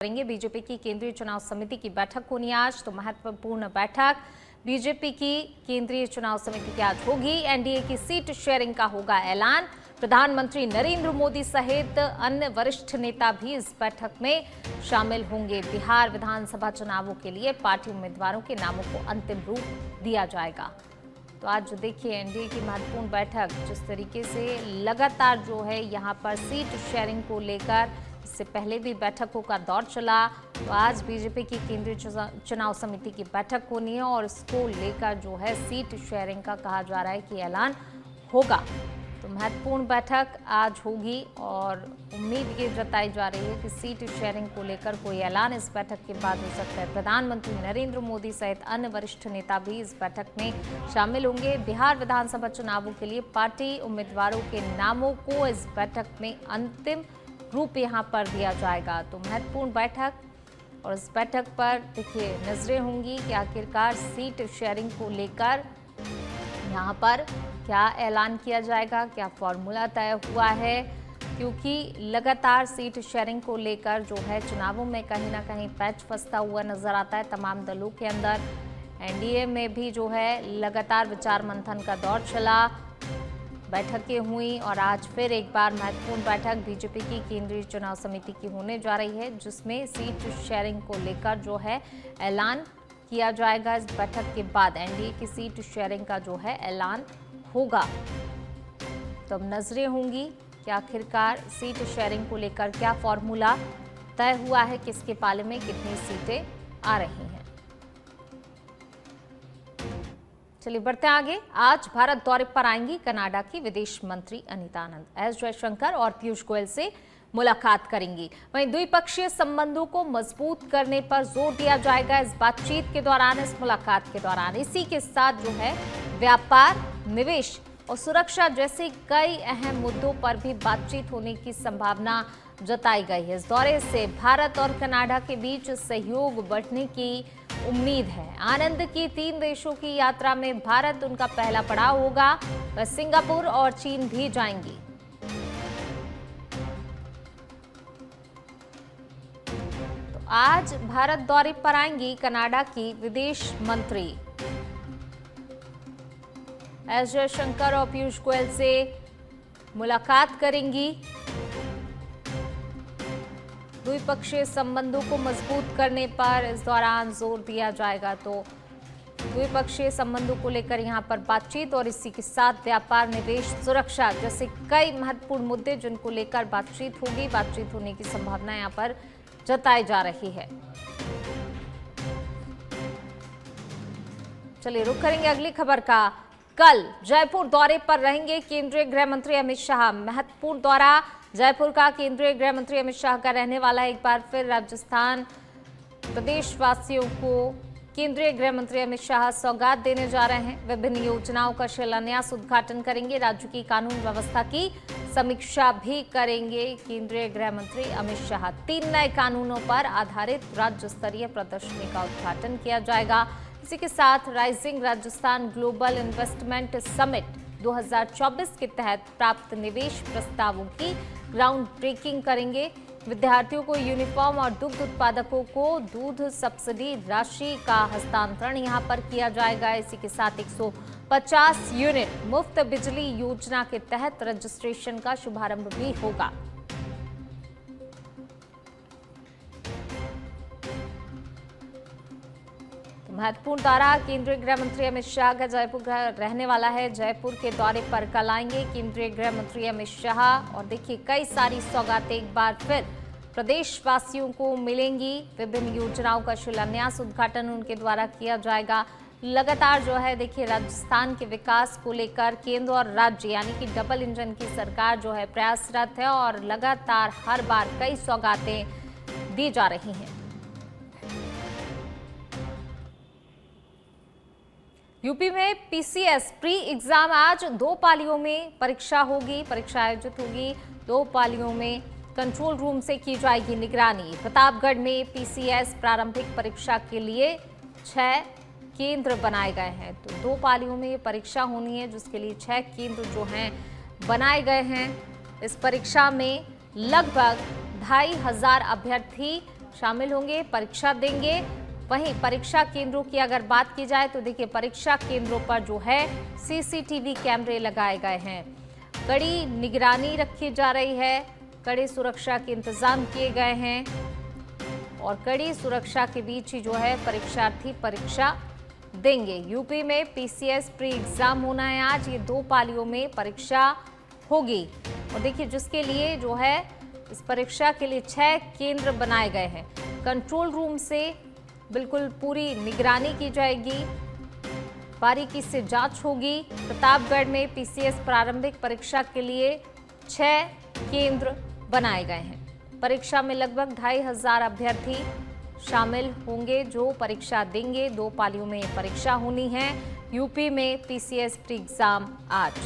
करेंगे। बीजेपी की केंद्रीय चुनाव समिति की बैठक होनी आज, तो महत्वपूर्ण बैठक बीजेपी की केंद्रीय चुनाव समिति की आज होगी। एनडीए की सीट शेयरिंग का होगा ऐलान। प्रधानमंत्री नरेंद्र मोदी सहित अन्य वरिष्ठ नेता भी इस बैठक में शामिल होंगे। बिहार विधानसभा चुनावों के लिए पार्टी उम्मीदवारों के नामों को अंतिम रूप दिया जाएगा। तो आज देखिए एनडीए की महत्वपूर्ण बैठक, जिस तरीके से लगातार जो है यहाँ पर सीट शेयरिंग को लेकर इससे पहले भी बैठकों का दौर चला, तो आज बीजेपी की केंद्रीय चुनाव समिति की बैठक होनी है और इसको लेकर जो है सीट शेयरिंग का कहा जा रहा है कि ऐलान होगा। तो महत्वपूर्ण बैठक आज होगी और उम्मीद ये जताई जा रही है कि सीट शेयरिंग को लेकर कोई ऐलान इस बैठक के बाद हो सकता है। प्रधानमंत्री नरेंद्र मोदी सहित अन्य वरिष्ठ नेता भी इस बैठक में शामिल होंगे। बिहार विधानसभा चुनावों के लिए पार्टी उम्मीदवारों के नामों को इस बैठक में अंतिम रूप यहां पर दिया जाएगा। तो महत्वपूर्ण बैठक, और इस बैठक पर देखिए नजरें होंगी कि आखिरकार सीट शेयरिंग को लेकर यहां पर क्या ऐलान किया जाएगा, क्या फॉर्मूला तय हुआ है, क्योंकि लगातार सीट शेयरिंग को लेकर जो है चुनावों में कहीं ना कहीं पैच फंसता हुआ नजर आता है तमाम दलों के अंदर। एनडीए में भी जो है लगातार विचार मंथन का दौर चला, बैठकें हुई और आज फिर एक बार महत्वपूर्ण बैठक बीजेपी की केंद्रीय चुनाव समिति की होने जा रही है, जिसमें सीट शेयरिंग को लेकर जो है ऐलान किया जाएगा। इस बैठक के बाद एनडीए की सीट शेयरिंग का जो है ऐलान होगा। तो अब नजरें होंगी कि आखिरकार सीट शेयरिंग को लेकर क्या फॉर्मूला तय हुआ है, किसके पाले में कितनी सीटें आ रही हैं। चलिए बढ़ते हैं आगे। आज भारत दौरे पर आएंगी कनाडा की विदेश मंत्री अनीता आनंद। एस जयशंकर और पीयूष गोयल से मुलाकात करेंगी। वहीं द्विपक्षीय संबंधों को मजबूत करने पर जोर दिया जाएगा इस बातचीत के दौरान, इस मुलाकात के दौरान। इसी के साथ जो है व्यापार, निवेश और सुरक्षा जैसे कई अहम मुद्दों पर भी बातचीत होने की संभावना जताई गई है। इस दौरे से भारत और कनाडा के बीच सहयोग बढ़ने की उम्मीद है। आनंद की 3 देशों की यात्रा में भारत उनका पहला पड़ाव होगा। वह सिंगापुर और चीन भी जाएंगी। तो आज भारत दौरे पर आएंगी कनाडा की विदेश मंत्री। एस जयशंकर और पीयूष गोयल से मुलाकात करेंगी। द्विपक्षीय संबंधों को मजबूत करने पर इस दौरान जोर दिया जाएगा। तो द्विपक्षीय संबंधों को लेकर यहां पर बातचीत और इसी के साथ व्यापार, निवेश, सुरक्षा जैसे कई महत्वपूर्ण मुद्दे जिनको लेकर बातचीत होगी, बातचीत होने की संभावना यहां पर जताई जा रही है। चलिए रुक करेंगे अगली खबर का। कल जयपुर दौरे पर रहेंगे केंद्रीय गृह मंत्री अमित शाह। महत्वपूर्ण दौरा जयपुर का केंद्रीय गृह मंत्री अमित शाह का रहने वाला। एक बार फिर राजस्थान प्रदेशवासियों को केंद्रीय गृह मंत्री अमित शाह सौगात देने जा रहे हैं। विभिन्न योजनाओं का शिलान्यास, उद्घाटन करेंगे। राज्य की कानून व्यवस्था की समीक्षा भी करेंगे केंद्रीय गृह मंत्री अमित शाह। 3 नए कानूनों पर आधारित राज्य स्तरीय प्रदर्शनी का उद्घाटन किया जाएगा। इसी के साथ rising Rajasthan global investment summit 2024 के तहत प्राप्त निवेश प्रस्तावों की ग्राउंड ब्रेकिंग करेंगे। विद्यार्थियों को यूनिफॉर्म और दुग्ध उत्पादकों को दूध सब्सिडी राशि का हस्तांतरण यहां पर किया जाएगा। इसी के साथ 150 यूनिट मुफ्त बिजली योजना के तहत रजिस्ट्रेशन का शुभारंभ भी होगा। महत्वपूर्ण दौरा केंद्रीय गृह मंत्री अमित शाह का जयपुर रहने वाला है। जयपुर के दौरे पर कल आएंगे केंद्रीय गृह मंत्री अमित शाह और देखिए कई सारी सौगातें एक बार फिर प्रदेशवासियों को मिलेंगी। विभिन्न योजनाओं का शिलान्यास, उद्घाटन उनके द्वारा किया जाएगा। लगातार जो है देखिए राजस्थान के विकास को लेकर केंद्र और राज्य यानी कि डबल इंजन की सरकार जो है प्रयासरत है और लगातार हर बार कई सौगातें दी जा रही हैं। यूपी में पीसीएस प्री एग्जाम आज 2 पालियों में परीक्षा होगी, परीक्षा आयोजित होगी। 2 पालियों में कंट्रोल रूम से की जाएगी निगरानी। प्रतापगढ़ में पीसीएस प्रारंभिक परीक्षा के लिए 6 केंद्र बनाए गए हैं। तो 2 पालियों में ये परीक्षा होनी है, जिसके लिए 6 केंद्र जो हैं बनाए गए हैं। इस परीक्षा में लगभग 2500 अभ्यर्थी शामिल होंगे, परीक्षा देंगे। वहीं परीक्षा केंद्रों की अगर बात की जाए तो देखिए परीक्षा केंद्रों पर जो है सीसीटीवी कैमरे लगाए गए हैं, कड़ी निगरानी रखी जा रही है, कड़ी सुरक्षा के इंतजाम किए गए हैं और कड़ी सुरक्षा के बीच ही जो है परीक्षार्थी परीक्षा देंगे। यूपी में पीसीएस प्री एग्जाम होना है आज, ये 2 पालियों में परीक्षा होगी और देखिए जिसके लिए जो है इस परीक्षा के लिए 6 केंद्र बनाए गए हैं। कंट्रोल रूम से बिल्कुल पूरी निगरानी की जाएगी, बारीकी से जांच होगी। प्रतापगढ़ में पीसीएस प्रारंभिक परीक्षा के लिए 6 केंद्र बनाए गए हैं। परीक्षा में लगभग 2500 अभ्यर्थी शामिल होंगे जो परीक्षा देंगे। 2 पालियों में परीक्षा होनी है। यूपी में पीसीएस प्री एग्जाम आज।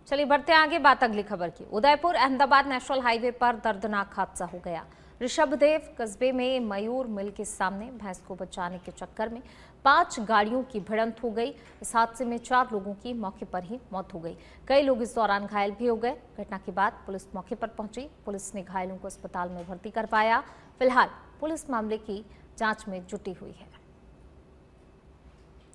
चलिए बढ़ते हैं आगे, बात अगली खबर की। उदयपुर अहमदाबाद नेशनल हाईवे पर दर्दनाक हादसा हो गया। ऋषभदेव कस्बे में मयूर मिल के सामने भैंस को बचाने के चक्कर में 5 गाड़ियों की भिड़ंत हो गई। इस हादसे में 4 लोगों की मौके पर ही मौत हो गई। कई लोग इस दौरान घायल भी हो गए। घटना के बाद पुलिस मौके पर पहुंची। पुलिस ने घायलों को अस्पताल में भर्ती करवाया। फिलहाल पुलिस मामले की जांच में जुटी हुई है।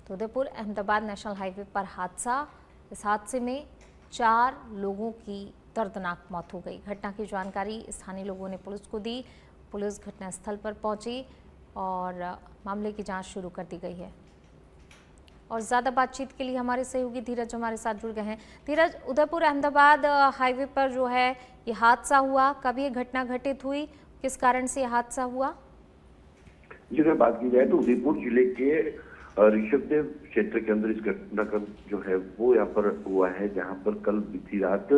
तो उदयपुर अहमदाबाद नेशनल हाईवे पर हादसा, इस हादसे में 4 लोगों की दर्दनाक मौत हो गई। घटना की जानकारी स्थानीय लोगों ने पुलिस को दी। पुलिस घटनास्थल पर पहुंची और मामले की जांच शुरू कर दी गई है। और ज़्यादा बातचीत के लिए हमारे सहयोगी धीरज हमारे साथ जुड़ गए हैं। धीरज, उदयपुर अहमदाबाद हाईवे पर जो है ये हादसा हुआ, कब ये घटना घटित हुई, किस कारण से ये हादसा हुआ? जी, अगर बात की जाए तो उदयपुर जिले के ऋषभदेव क्षेत्र के अंदर इस घटना का जो है वो यहाँ पर हुआ है, जहाँ पर कल बीती रात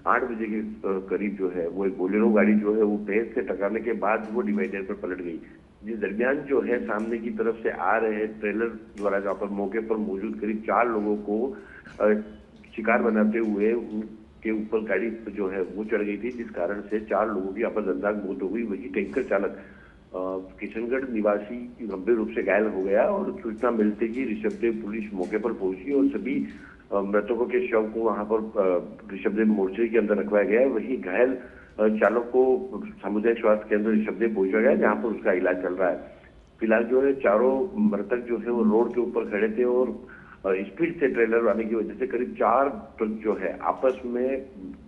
8 बजे के करीब जो है वो एक बोलेरो गाड़ी जो है वो भैंस से टकराने के बाद वो डिवाइडर पर पलट गई। जिस दरमियान जो है सामने की तरफ से आ रहे ट्रेलर द्वारा जहाँ पर मौके पर मौजूद करीब 4 लोगों को शिकार बनाते हुए के ऊपर गाड़ी जो है वो चढ़ गई थी, जिस कारण से 4 लोगों की यहाँ पर दर्दनाक मौत हो गई। वही टैंकर चालक किशनगढ़ निवासी गंभीर रूप से घायल हो गया और सूचना मिलते ही ऋषभदेव पुलिस मौके पर पहुंची और सभी मृतकों के शव को वहां पर ऋषभदेव मोर्चरी के अंदर रखवाया गया है। वही घायल चालक को सामुदायिक स्वास्थ्य केंद्र ऋषभदेव पहुंचा गया, जहां पर उसका इलाज चल रहा है। फिलहाल जो है चारों मृतक जो है वो रोड के ऊपर खड़े थे और स्पीड से ट्रेलर आने की वजह से करीब 4 ट्रक जो है आपस में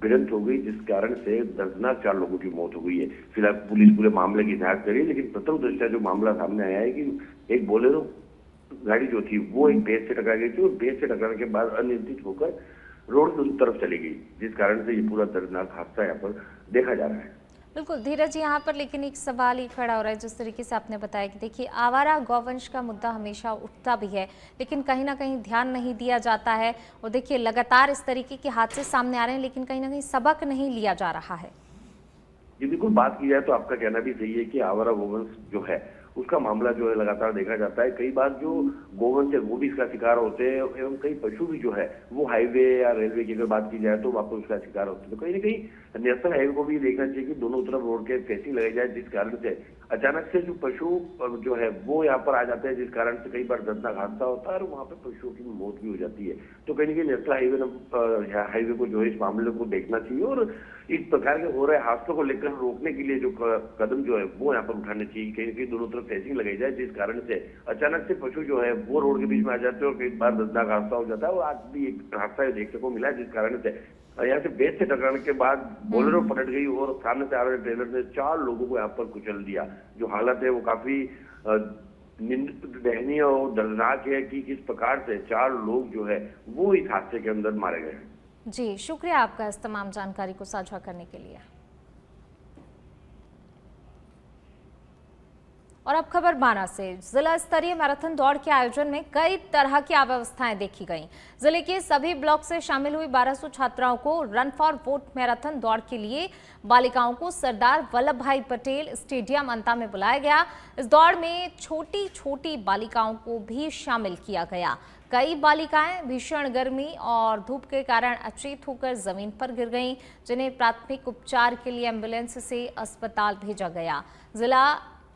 भिड़ंत हो गई, जिस कारण से दर्दनाक 4 लोगों की मौत हो गई है। फिलहाल पुलिस पूरे मामले की जांच कर रही है, लेकिन प्रथम दृष्टया जो मामला सामने आया है कि एक बोलेरो गाड़ी जो थी वो एक भैंस से टकरा गई थी और भैंस से टकराने के बाद अनियंत्रित होकर रोड की उस तरफ चली गई, जिस कारण से ये पूरा दर्दनाक हादसा यहाँ पर देखा जा रहा है। बिल्कुल धीरज, यहाँ पर लेकिन एक सवाल ही खड़ा हो रहा है, जिस तरीके से आपने बताया कि देखिए आवारा गौवंश का मुद्दा हमेशा उठता भी है, लेकिन कहीं ना कहीं ध्यान नहीं दिया जाता है। और देखिए लगातार इस तरीके के हादसे सामने आ रहे हैं, लेकिन कहीं ना कहीं सबक नहीं लिया जा रहा है। जी बिल्कुल, बात की जाए तो आपका कहना भी सही है कि आवारा गौवंश जो है उसका मामला जो है लगातार देखा जाता है। कई बार जो गोवंश है वो भी इसका शिकार होते हैं एवं कई पशु भी जो है वो हाईवे या रेलवे की अगर बात की जाए तो वहाँ पर उसका शिकार होते हैं। तो कहीं ना कहीं नेशनल हाईवे को भी देखना चाहिए कि दोनों तरफ रोड के फेसिंग लगाई जाए, जिस कारण से अचानक से जो पशु जो है वो यहाँ पर आ जाते हैं, जिस कारण से कई बार दर्दनाक हादसा होता है और वहाँ पर पशुओं की मौत भी हो जाती है। तो कहीं ना कहीं नेशनल हाईवे को जो है इस मामले को देखना चाहिए और इस प्रकार के हो रहे हादसों को लेकर रोकने के लिए जो कदम जो है वो यहाँ पर उठाने चाहिए। कहीं ना कहीं दोनों तरफ फेसिंग लगाई जाए, जिस कारण से अचानक से पशु जो है वो रोड के बीच में आ जाते हैं और कई बार दर्दनाक हादसा हो जाता है। और आज भी एक हादसा देखने को मिला है, जिस कारण से यहाँ से भैंस से टकराने के बाद बोलेरो पलट गई और सामने से आ रहे ट्रेलर ने 4 लोगों को यहाँ पर कुचल दिया। जो हालत है वो काफी दयनीय और दर्दनाक है कि किस प्रकार से 4 लोग जो है वो इस हादसे के अंदर मारे गए हैं। जी शुक्रिया आपका इस तमाम जानकारी को साझा करने के लिए। और अब खबर बाना से। जिला स्तरीय मैराथन दौड़ के आयोजन में कई तरह की अव्यवस्थाएं देखी गईं। जिले के सभी ब्लॉक से शामिल हुई 1200 छात्राओं को रन फॉर वोट मैराथन दौड़ के लिए बालिकाओं को सरदार वल्लभ भाई पटेल स्टेडियम अंता में बुलाया गया। इस दौड़ में छोटी छोटी बालिकाओं को भी शामिल किया गया। कई बालिकाएं भीषण गर्मी और धूप के कारण अचेत होकर जमीन पर गिर गईं, जिन्हें प्राथमिक उपचार के लिए एम्बुलेंस से अस्पताल भेजा गया। जिला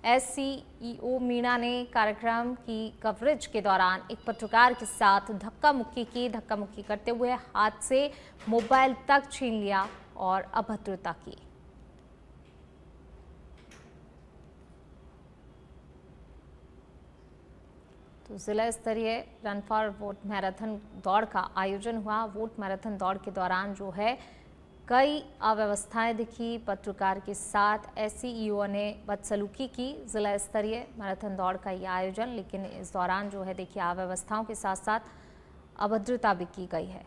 SCEO मीणा ने कार्यक्रम की कवरेज के दौरान एक पत्रकार के साथ धक्का मुक्की करते हुए हाथ से मोबाइल तक छीन लिया और अभद्रता की। तो जिला स्तरीय रन फॉर वोट मैराथन दौड़ का आयोजन हुआ। वोट मैराथन दौड़ के दौरान जो है कई अव्यवस्थाएं दिखी। पत्रकार के साथ एसईओ ने बदसलूकी की। जिला स्तरीय मैराथन दौड़ का यह आयोजन, लेकिन इस दौरान जो है देखिए अव्यवस्थाओं के साथ साथ अभद्रता भी की गई है।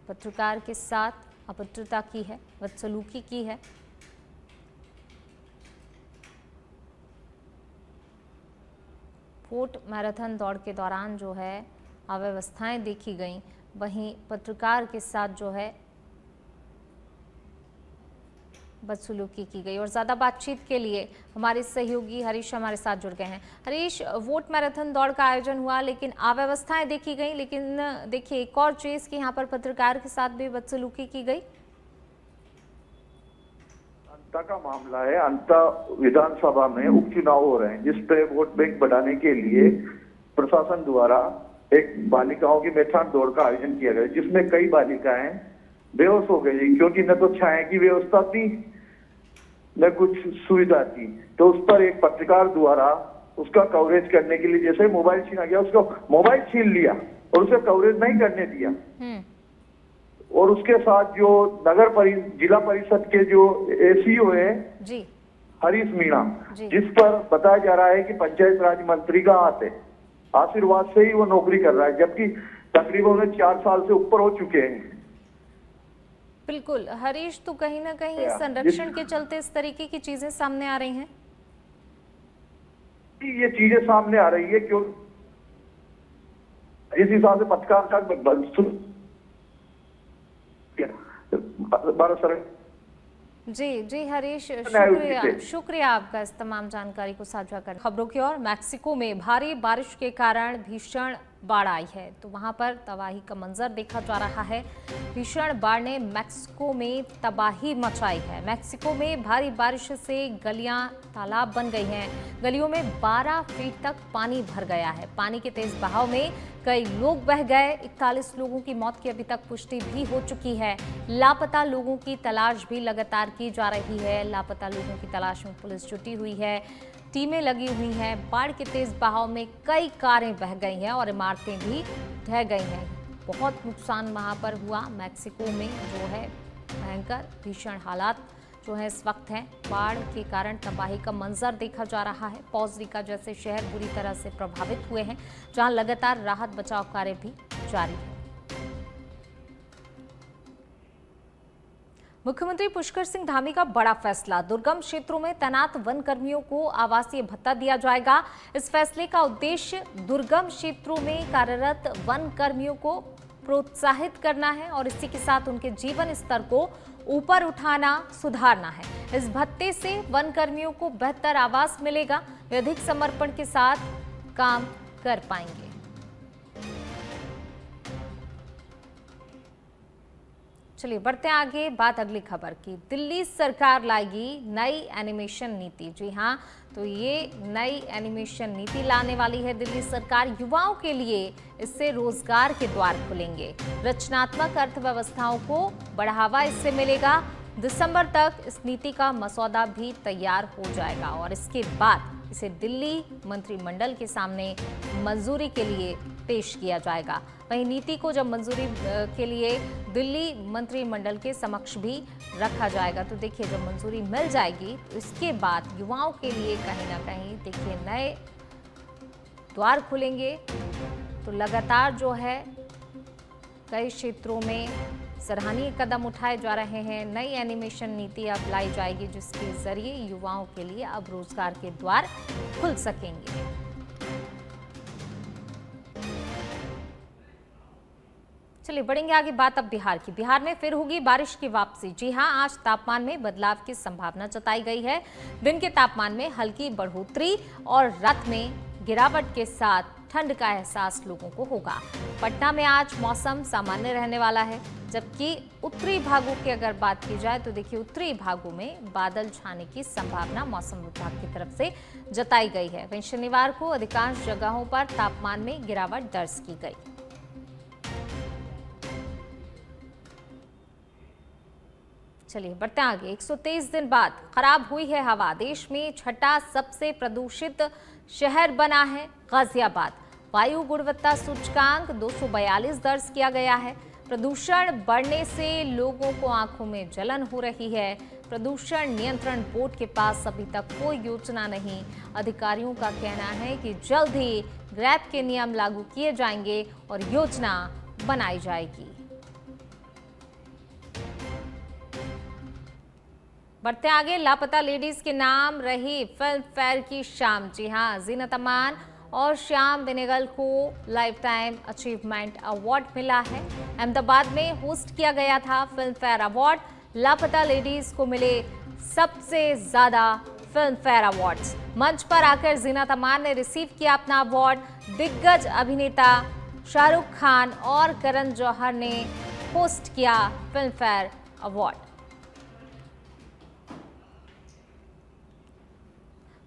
पत्रकार के साथ अभद्रता की है, बदसलूकी की है। वोट मैराथन दौड़ के दौरान जो है अव्यवस्थाएं देखी गईं, वहीं पत्रकार के साथ जो है बदसलूकी की गई। और ज़्यादा बातचीत के लिए हमारे सहयोगी हरीश हमारे साथ जुड़ गए हैं। हरीश, वोट मैराथन दौड़ का आयोजन हुआ लेकिन अव्यवस्थाएं देखी गई, लेकिन देखिए एक और चीज़ कि यहाँ पर पत्रकार के साथ भी बदसलूकी की गई। अंता का मामला है। अंता विधानसभा में उपचुनाव हो रहे हैं, जिस पे वोट बैंक बढ़ाने के लिए प्रशासन द्वारा एक बालिकाओं की मैराथन दौड़ का आयोजन किया गया, जिसमें कई बालिकाएं बेहोश हो गई, क्योंकि न तो छाया की व्यवस्था थी न कुछ सुविधा थी। तो उस पर एक पत्रकार द्वारा उसका कवरेज करने के लिए जैसे मोबाइल छीना गया, उसका मोबाइल छीन लिया और उसे कवरेज नहीं करने दिया। और उसके साथ जो जिला परिषद के जो एसईओ है जी हरीश मीणा, जिस पर बताया जा रहा है कि पंचायत राज मंत्री का हाथ है, आशीर्वाद से ही वो नौकरी कर रहा है, जबकि तकरीबन 4 साल से ऊपर हो चुके हैं। बिल्कुल हरीश, तो कहीं ना कहीं संरक्षण के चलते इस तरीके की चीजें सामने आ रही हैं। ये चीजें सामने आ रही है क्यों इस हिसाब से पत्रकार का जी हरीश, शुक्रिया आपका इस तमाम जानकारी को साझा कर। खबरों की ओर, मैक्सिको में भारी बारिश के कारण भीषण बाढ़ आई है, तो वहां पर तबाही का मंजर देखा जा रहा है। भीषण बाढ़ ने मैक्सिको में तबाही मचाई है। मैक्सिको में भारी बारिश से गलियां तालाब बन गई हैं। गलियों में 12 फीट तक पानी भर गया है। पानी के तेज बहाव में कई लोग बह गए। 41 लोगों की मौत की अभी तक पुष्टि भी हो चुकी है। लापता लोगों की तलाश भी लगातार की जा रही है। लापता लोगों की तलाश में पुलिस जुटी हुई है, टीमें लगी हुई हैं। बाढ़ के तेज बहाव में कई कारें बह गई हैं और इमारतें भी ढह गई हैं। बहुत नुकसान वहां पर हुआ। मैक्सिको में जो है भयंकर भीषण हालात जो है इस वक्त हैं। बाढ़ के कारण तबाही का मंजर देखा जा रहा है। पोर्टोरिको जैसे शहर बुरी तरह से प्रभावित हुए हैं, जहां लगातार राहत बचाव कार्य भी जारी है। मुख्यमंत्री पुष्कर सिंह धामी का बड़ा फैसला। दुर्गम क्षेत्रों में तैनात वन कर्मियों को आवासीय भत्ता दिया जाएगा। इस फैसले का उद्देश्य दुर्गम क्षेत्रों में कार्यरत वन कर्मियों को प्रोत्साहित करना है और इसी के साथ उनके जीवन स्तर को ऊपर उठाना, सुधारना है। इस भत्ते से वन कर्मियों को बेहतर आवास मिलेगा, वे अधिक समर्पण के साथ काम कर पाएंगे। चलिए बढ़ते हैं आगे। बात अगली खबर की। दिल्ली सरकार लाएगी नई एनिमेशन नीति। जी हां, तो ये नई एनिमेशन नीति लाने वाली है दिल्ली सरकार। युवाओं के लिए इससे रोजगार के द्वार खुलेंगे। रचनात्मक अर्थव्यवस्थाओं को बढ़ावा इससे मिलेगा। दिसंबर तक इस नीति का मसौदा भी तैयार हो जाएगा और इसके बाद इसे दिल्ली मंत्रिमंडल के सामने मंजूरी के लिए पेश किया जाएगा। वहीं नीति को जब मंजूरी के लिए दिल्ली मंत्रिमंडल के समक्ष भी रखा जाएगा, तो देखिए जब मंजूरी मिल जाएगी तो इसके बाद युवाओं के लिए कहीं ना कहीं देखिए नए द्वार खुलेंगे। तो लगातार जो है कई क्षेत्रों में सराहनीय कदम उठाए जा रहे हैं। नई एनिमेशन नीति अब लाई जाएगी, जिसके जरिए युवाओं के लिए अब रोजगार के द्वार खुल सकेंगे। चलिए बढ़ेंगे आगे। बात अब बिहार की। बिहार में फिर होगी बारिश की वापसी। जी हां, आज तापमान में बदलाव की संभावना जताई गई है। दिन के तापमान में हल्की बढ़ोतरी और रात में गिरावट के साथ ठंड का एहसास लोगों को होगा। पटना में आज मौसम सामान्य रहने वाला है, जबकि उत्तरी भागों की अगर बात की जाए तो देखिए उत्तरी भागों में बादल छाने की संभावना मौसम विभाग की तरफ से जताई गई है। वहीं शनिवार को अधिकांश जगहों पर तापमान में गिरावट दर्ज की गई। चलिए बढ़ते हैं आगे। 123 दिन बाद खराब हुई है हवा। देश में छठा सबसे प्रदूषित शहर बना है गाजियाबाद। वायु गुणवत्ता सूचकांक 242 दर्ज किया गया है। प्रदूषण बढ़ने से लोगों को आंखों में जलन हो रही है। प्रदूषण नियंत्रण बोर्ड के पास अभी तक कोई योजना नहीं। अधिकारियों का कहना है कि जल्द ही ग्रैब के नियम लागू किए जाएंगे और योजना बनाई जाएगी। बढ़ते आगे। लापता लेडीज के नाम रही फिल्म फेयर की शाम। जी हां, जीनत अमान और श्याम बेनेगल को लाइफ टाइम अचीवमेंट अवार्ड मिला है। अहमदाबाद में होस्ट किया गया था फिल्म फेयर अवार्ड। लापता लेडीज को मिले सबसे ज्यादा फिल्म फेयर अवार्ड्स। मंच पर आकर जीनत अमान ने रिसीव किया अपना अवार्ड। दिग्गज अभिनेता शाहरुख खान और करण जौहर ने होस्ट किया film fair award.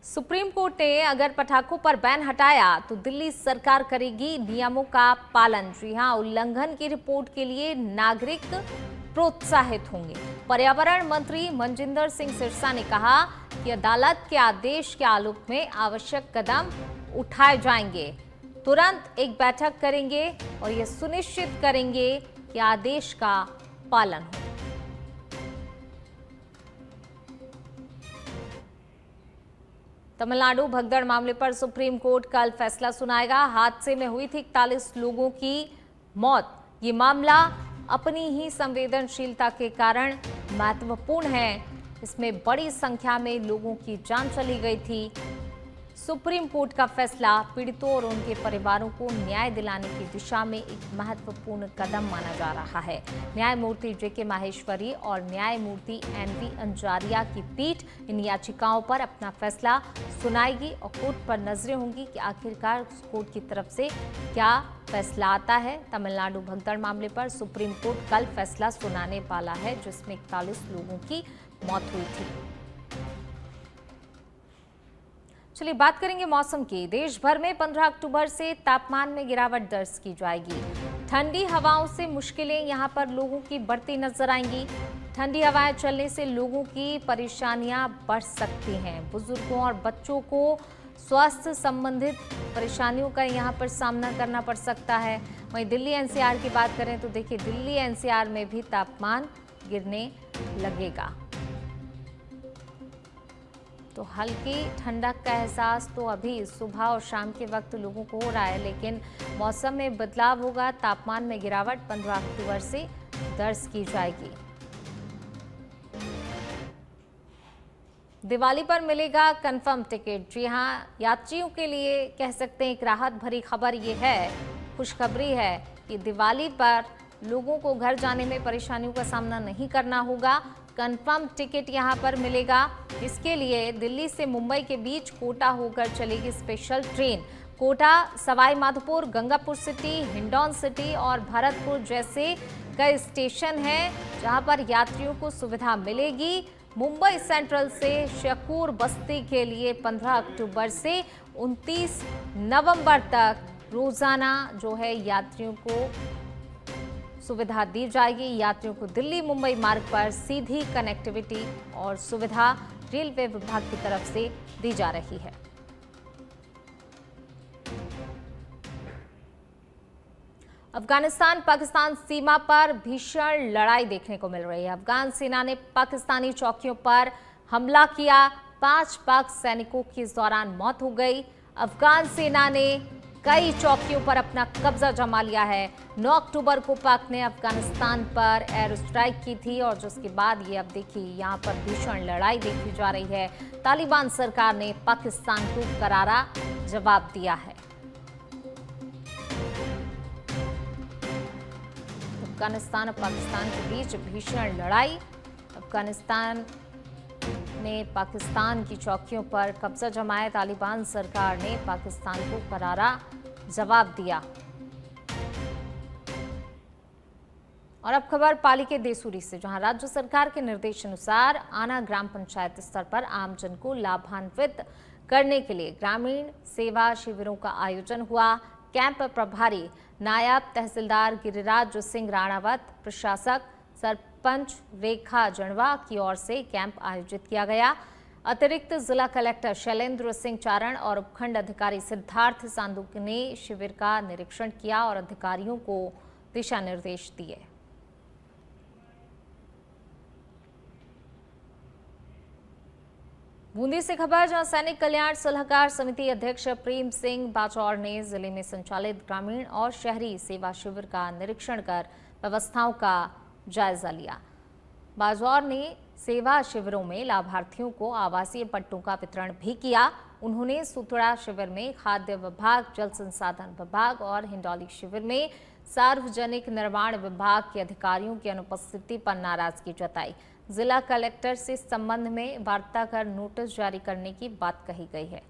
Supreme court ने अगर पटाखों पर बैन हटाया तो दिल्ली सरकार करेगी नियमों का पालन। जी हां, उल्लंघन की रिपोर्ट के लिए नागरिक प्रोत्साहित होंगे। पर्यावरण मंत्री मनजिंदर सिंह सिरसा ने कहा कि अदालत के आदेश के आलोक में आवश्यक कदम उठाए जाएंगे। तुरंत एक बैठक करेंगे और ये सुनिश्चित करेंगे कि आदेश का पालन हो। तमिलनाडु भगदड़ मामले पर सुप्रीम कोर्ट कल फैसला सुनाएगा। हादसे में हुई थी 41 लोगों की मौत। ये मामला अपनी ही संवेदनशीलता के कारण महत्वपूर्ण है। इसमें बड़ी संख्या में लोगों की जान चली गई थी। सुप्रीम कोर्ट का फैसला पीड़ितों और उनके परिवारों को न्याय दिलाने की दिशा में एक महत्वपूर्ण कदम माना जा रहा है। न्यायमूर्ति जेके माहेश्वरी और न्यायमूर्ति एनवी अंजारिया की पीठ इन याचिकाओं पर अपना फैसला सुनाएगी और कोर्ट पर नजरें होंगी कि आखिरकार कोर्ट की तरफ से क्या फैसला आता है। तमिलनाडु भगदड़ मामले पर सुप्रीम कोर्ट कल फैसला सुनाने वाला है, जिसमें 41 लोगों की मौत हुई थी। चलिए बात करेंगे मौसम की। देश भर में 15 अक्टूबर से तापमान में गिरावट दर्ज की जाएगी। ठंडी हवाओं से मुश्किलें यहां पर लोगों की बढ़ती नजर आएंगी। ठंडी हवाएं चलने से लोगों की परेशानियां बढ़ सकती हैं। बुजुर्गों और बच्चों को स्वास्थ्य संबंधित परेशानियों का यहां पर सामना करना पड़ सकता है। वहीं दिल्ली एनसीआर की बात करें तो देखिए, दिल्ली एनसीआर में भी तापमान गिरने लगेगा। तो हल्की ठंडक का एहसास तो अभी सुबह और शाम के वक्त लोगों को हो रहा है, लेकिन मौसम में बदलाव होगा। तापमान में गिरावट 15 अक्टूबर से दर्ज की जाएगी। दिवाली पर मिलेगा कंफर्म टिकट। जी हां, यात्रियों के लिए कह सकते हैं एक राहत भरी खबर ये है, खुशखबरी है कि दिवाली पर लोगों को घर जाने में परेशानियों का सामना नहीं करना होगा। कंफर्म टिकट यहां पर मिलेगा। इसके लिए दिल्ली से मुंबई के बीच कोटा होकर चलेगी special train. Kota, Sawai Madhopur, Gangapur city, Hindaun city और भरतपुर जैसे कई स्टेशन हैं जहां पर यात्रियों को सुविधा मिलेगी। मुंबई सेंट्रल से शकूर बस्ती के लिए 15 अक्टूबर से 29 नवंबर तक रोजाना जो है यात्रियों को सुविधा दी जाएगी। यात्रियों को दिल्ली मुंबई मार्ग पर सीधी कनेक्टिविटी और सुविधा रेलवे विभाग की तरफ से दी जा रही है। अफगानिस्तान पाकिस्तान सीमा पर भीषण लड़ाई देखने को मिल रही है। अफगान सेना ने पाकिस्तानी चौकियों पर हमला किया। 5 पाक सैनिकों की इस दौरान मौत हो गई। अफगान सेना ने कई चौकियों पर अपना कब्जा जमा लिया है। 9 अक्टूबर को पाक ने अफगानिस्तान पर एयर स्ट्राइक की थी और जिसके बाद ये अब देखिए यहाँ पर भीषण लड़ाई देखी जा रही है। तालिबान सरकार ने पाकिस्तान को करारा जवाब दिया है। अफगानिस्तान और पाकिस्तान के बीच भीषण लड़ाई। अफगानिस्तान ने पाकिस्तान की चौकियों पर कब्जा जमाया। तालिबान सरकार ने पाकिस्तान को करारा जवाब दिया। और अब खबर पाली के देसूरी से, जहां राज्य सरकार के निर्देशानुसार आना ग्राम पंचायत स्तर पर आमजन को लाभान्वित करने के लिए ग्रामीण सेवा शिविरों का आयोजन हुआ। कैंप प्रभारी नायब तहसीलदार गिरिराज सिंह राणावत, प्रशासक पंच रेखा जड़वा की ओर से कैंप आयोजित किया गया। अतिरिक्त जिला कलेक्टर शैलेंद्र सिंह चारण और उपखंड अधिकारी सिद्धार्थ सांधु ने शिविर का निरीक्षण किया और अधिकारियों को दिशा निर्देश दिए। बूंदी से खबर, जहां सैनिक कल्याण सलाहकार समिति अध्यक्ष प्रेम सिंह बाजौर ने जिले में संचालित ग्रामीण और शहरी सेवा शिविर का निरीक्षण कर व्यवस्थाओं का जायजा लिया। बाजौर ने सेवा शिविरों में लाभार्थियों को आवासीय पट्टों का वितरण भी किया। उन्होंने सुतड़ा शिविर में खाद्य विभाग, जल संसाधन विभाग और हिंडौली शिविर में सार्वजनिक निर्माण विभाग के अधिकारियों की अनुपस्थिति पर नाराजगी जताई। जिला कलेक्टर से इस संबंध में वार्ता कर नोटिस जारी करने की बात कही गई है।